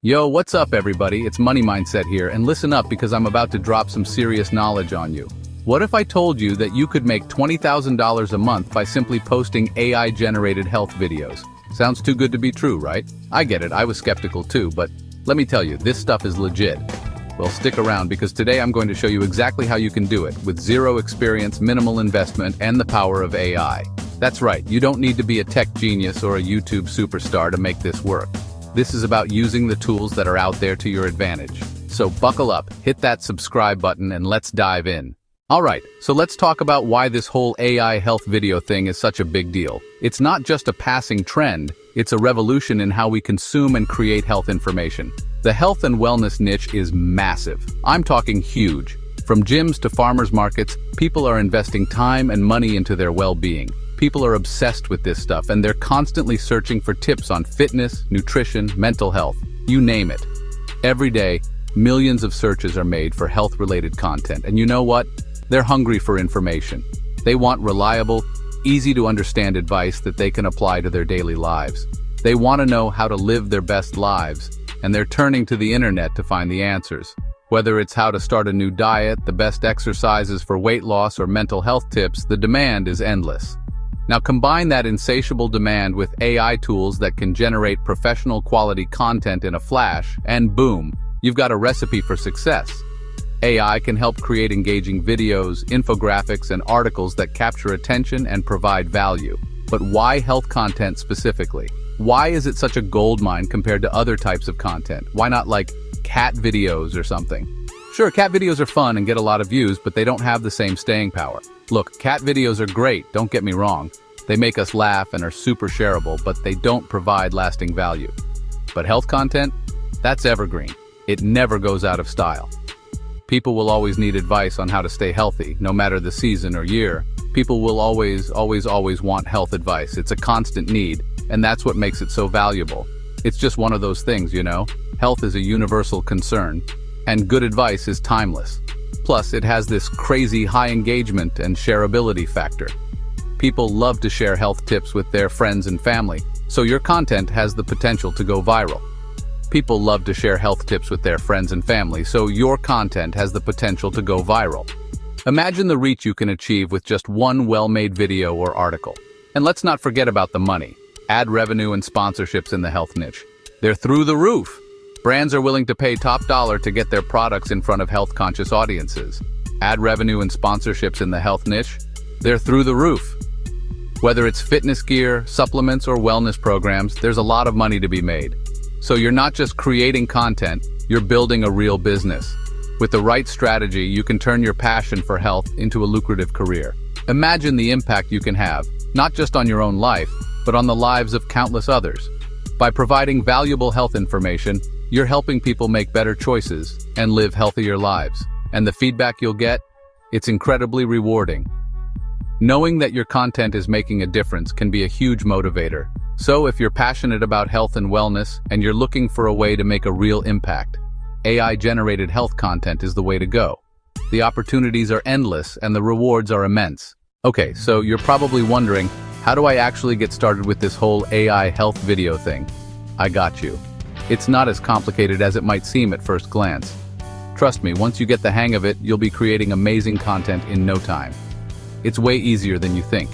Yo, what's up everybody? It's Money Mindset here, and listen up because I'm about to drop some serious knowledge on you. What if I told you that you could make $20,000 a month by simply posting AI-generated health videos? Sounds too good to be true, right? I get it, I was skeptical too, but let me tell you, this stuff is legit. Well, stick around because today I'm going to show you exactly how you can do it with zero experience, minimal investment, and the power of AI. That's right, you don't need to be a tech genius or a YouTube superstar to make this work. This is about using the tools that are out there to your advantage. So buckle up, hit that subscribe button, and let's dive in. Alright, so let's talk about why this whole AI health video thing is such a big deal. It's not just a passing trend, it's a revolution in how we consume and create health information. The health and wellness niche is massive. I'm talking huge. From gyms to farmers markets, people are investing time and money into their well-being. People are obsessed with this stuff, and they're constantly searching for tips on fitness, nutrition, mental health, you name it. Every day, millions of searches are made for health-related content, and you know what? They're hungry for information. They want reliable, easy-to-understand advice that they can apply to their daily lives. They want to know how to live their best lives, and they're turning to the internet to find the answers. Whether it's how to start a new diet, the best exercises for weight loss, or mental health tips, the demand is endless. Now combine that insatiable demand with AI tools that can generate professional quality content in a flash, and boom, you've got a recipe for success. AI can help create engaging videos, infographics, and articles that capture attention and provide value. But why health content specifically? Why is it such a goldmine compared to other types of content? Why not like cat videos or something? Sure, cat videos are fun and get a lot of views, but they don't have the same staying power. Look, cat videos are great, don't get me wrong. They make us laugh and are super shareable, but they don't provide lasting value. But health content? That's evergreen. It never goes out of style. People will always need advice on how to stay healthy, no matter the season or year. People will always want health advice. It's a constant need, and that's what makes it so valuable. It's just one of those things, you know? Health is a universal concern, and good advice is timeless. Plus, it has this crazy high engagement and shareability factor. People love to share health tips with their friends and family, so your content has the potential to go viral. People love to share health tips with their friends and family, so your content has the potential to go viral. Imagine the reach you can achieve with just one well-made video or article. And let's not forget about the money. Ad revenue and sponsorships in the health niche. They're through the roof. Brands are willing to pay top dollar to get their products in front of health-conscious audiences. Ad revenue and sponsorships in the health niche, they're through the roof. Whether it's fitness gear, supplements, or wellness programs, there's a lot of money to be made. So you're not just creating content, you're building a real business. With the right strategy, you can turn your passion for health into a lucrative career. Imagine the impact you can have, not just on your own life, but on the lives of countless others. By providing valuable health information, you're helping people make better choices and live healthier lives. And the feedback you'll get? It's incredibly rewarding. Knowing that your content is making a difference can be a huge motivator. So if you're passionate about health and wellness and you're looking for a way to make a real impact, AI-generated health content is the way to go. The opportunities are endless and the rewards are immense. Okay, so you're probably wondering, how do I actually get started with this whole AI health video thing? I got you. It's not as complicated as it might seem at first glance. Trust me, once you get the hang of it, you'll be creating amazing content in no time. It's way easier than you think.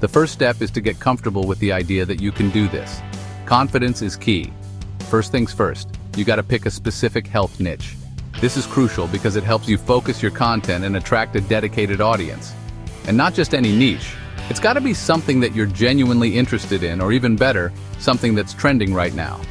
The first step is to get comfortable with the idea that you can do this. Confidence is key. First things first, you gotta pick a specific health niche. This is crucial because it helps you focus your content and attract a dedicated audience. And not just any niche. It's gotta be something that you're genuinely interested in, or even better, something that's trending right now.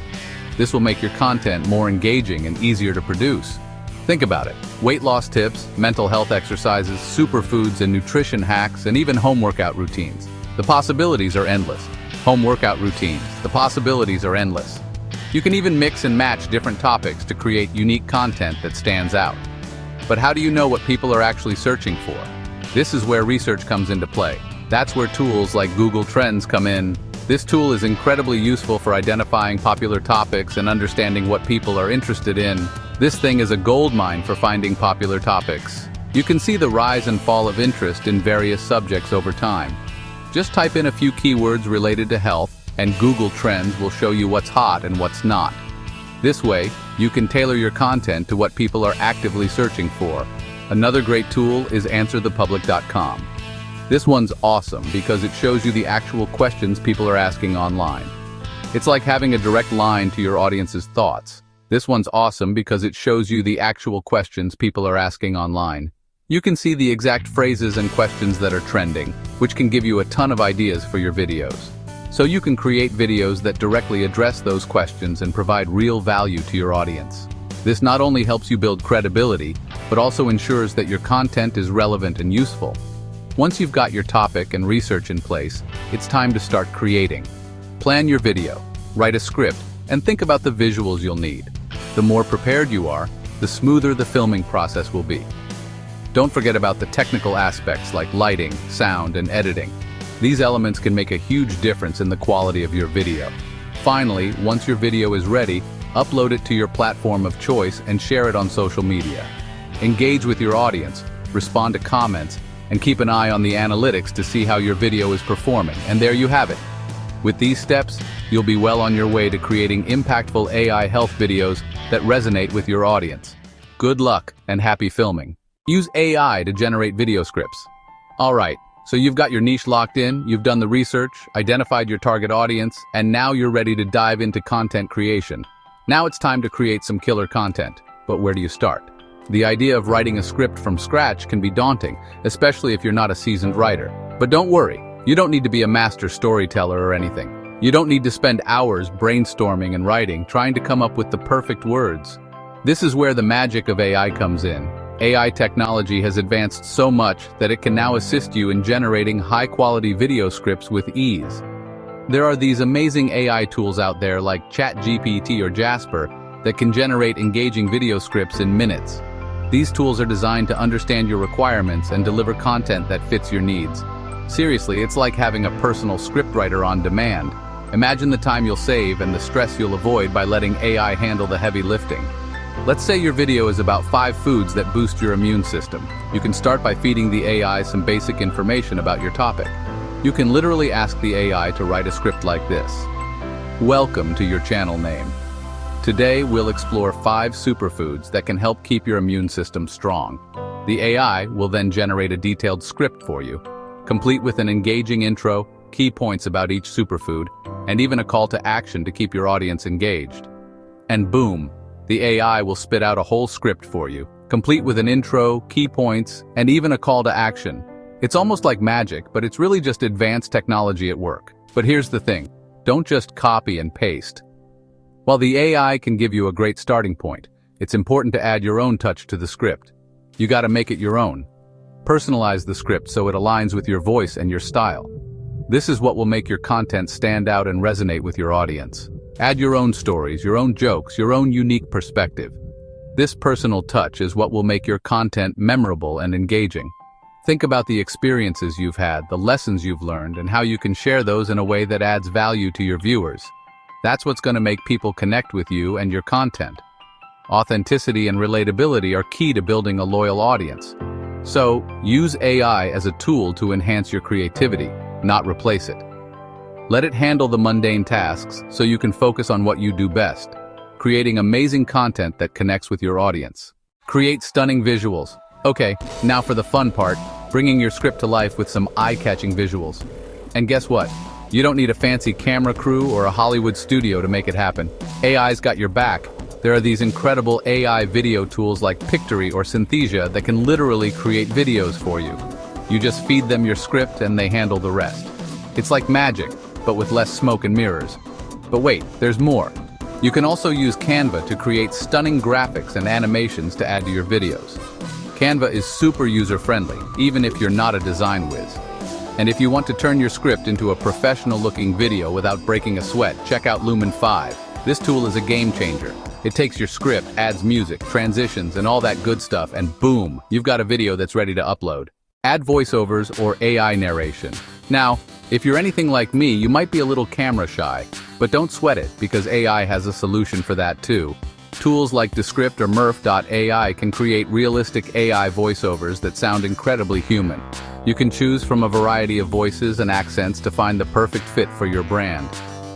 This will make your content more engaging and easier to produce. Think about it. Weight loss tips, mental health exercises, superfoods and nutrition hacks, and even home workout routines. The possibilities are endless. Home workout routines. The possibilities are endless. You can even mix and match different topics to create unique content that stands out. But how do you know what people are actually searching for? This is where research comes into play. That's where tools like Google Trends come in. This tool is incredibly useful for identifying popular topics and understanding what people are interested in. This thing is a goldmine for finding popular topics. You can see the rise and fall of interest in various subjects over time. Just type in a few keywords related to health, and Google Trends will show you what's hot and what's not. This way, you can tailor your content to what people are actively searching for. Another great tool is answerthepublic.com. This one's awesome because it shows you the actual questions people are asking online. It's like having a direct line to your audience's thoughts. This one's awesome because it shows you the actual questions people are asking online. You can see the exact phrases and questions that are trending, which can give you a ton of ideas for your videos. So you can create videos that directly address those questions and provide real value to your audience. This not only helps you build credibility, but also ensures that your content is relevant and useful. Once you've got your topic and research in place, it's time to start creating. Plan your video, write a script, and think about the visuals you'll need. The more prepared you are, the smoother the filming process will be. Don't forget about the technical aspects like lighting, sound, and editing. These elements can make a huge difference in the quality of your video. Finally, once your video is ready, upload it to your platform of choice and share it on social media. Engage with your audience, respond to comments, and keep an eye on the analytics to see how your video is performing. And there you have it. With these steps, you'll be well on your way to creating impactful AI health videos that resonate with your audience. Good luck and happy filming. Use AI to generate video scripts. Alright, so you've got your niche locked in, you've done the research, identified your target audience, and now you're ready to dive into content creation. Now it's time to create some killer content. But where do you start? The idea of writing a script from scratch can be daunting, especially if you're not a seasoned writer. But don't worry, you don't need to be a master storyteller or anything. You don't need to spend hours brainstorming and writing, trying to come up with the perfect words. This is where the magic of AI comes in. AI technology has advanced so much that it can now assist you in generating high-quality video scripts with ease. There are these amazing AI tools out there like ChatGPT or Jasper that can generate engaging video scripts in minutes. These tools are designed to understand your requirements and deliver content that fits your needs. Seriously, it's like having a personal scriptwriter on demand. Imagine the time you'll save and the stress you'll avoid by letting AI handle the heavy lifting. Let's say your video is about 5 foods that boost your immune system. You can start by feeding the AI some basic information about your topic. You can literally ask the AI to write a script like this. Welcome to your channel name. Today, we'll explore 5 superfoods that can help keep your immune system strong. The AI will then generate a detailed script for you, complete with an engaging intro, key points about each superfood, and even a call to action to keep your audience engaged. And boom, the AI will spit out a whole script for you, complete with an intro, key points, and even a call to action. It's almost like magic, but it's really just advanced technology at work. But here's the thing, don't just copy and paste. While the AI can give you a great starting point, it's important to add your own touch to the script. You gotta make it your own. Personalize the script so it aligns with your voice and your style. This is what will make your content stand out and resonate with your audience. Add your own stories, your own jokes, your own unique perspective. This personal touch is what will make your content memorable and engaging. Think about the experiences you've had, the lessons you've learned, and how you can share those in a way that adds value to your viewers. That's what's going to make people connect with you and your content. Authenticity and relatability are key to building a loyal audience. So, use AI as a tool to enhance your creativity, not replace it. Let it handle the mundane tasks so you can focus on what you do best, creating amazing content that connects with your audience. Create stunning visuals. Okay, now for the fun part, bringing your script to life with some eye-catching visuals. And guess what? You don't need a fancy camera crew or a Hollywood studio to make it happen. AI's got your back. There are these incredible AI video tools like Pictory or Synthesia that can literally create videos for you. You just feed them your script and they handle the rest. It's like magic, but with less smoke and mirrors. But wait, there's more. You can also use Canva to create stunning graphics and animations to add to your videos. Canva is super user-friendly, even if you're not a design whiz. And if you want to turn your script into a professional-looking video without breaking a sweat, check out Lumen 5. This tool is a game changer. It takes your script, adds music, transitions, and all that good stuff, and boom, you've got a video that's ready to upload. Add voiceovers or AI narration. Now, if you're anything like me, you might be a little camera shy, but don't sweat it because AI has a solution for that too. Tools like Descript or Murph.ai can create realistic AI voiceovers that sound incredibly human. You can choose from a variety of voices and accents to find the perfect fit for your brand.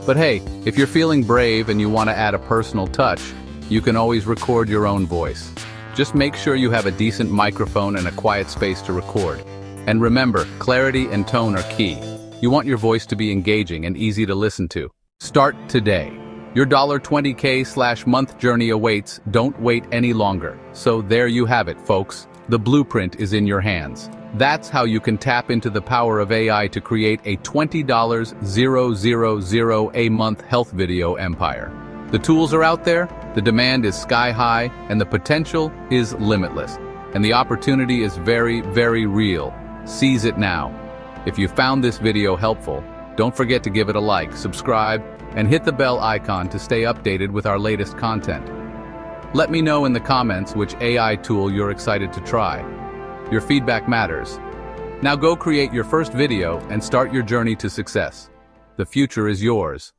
But hey, if you're feeling brave and you want to add a personal touch, you can always record your own voice. Just make sure you have a decent microphone and a quiet space to record. And remember, clarity and tone are key. You want your voice to be engaging and easy to listen to. Start today. Your $20K/month journey awaits. Don't wait any longer. So there you have it, folks. The blueprint is in your hands. That's how you can tap into the power of AI to create a $20,000 a month health video empire. The tools are out there, the demand is sky high, and the potential is limitless. And the opportunity is very, very real. Seize it now. If you found this video helpful, don't forget to give it a like, subscribe, and hit the bell icon to stay updated with our latest content. Let me know in the comments which AI tool you're excited to try. Your feedback matters. Now go create your first video and start your journey to success. The future is yours.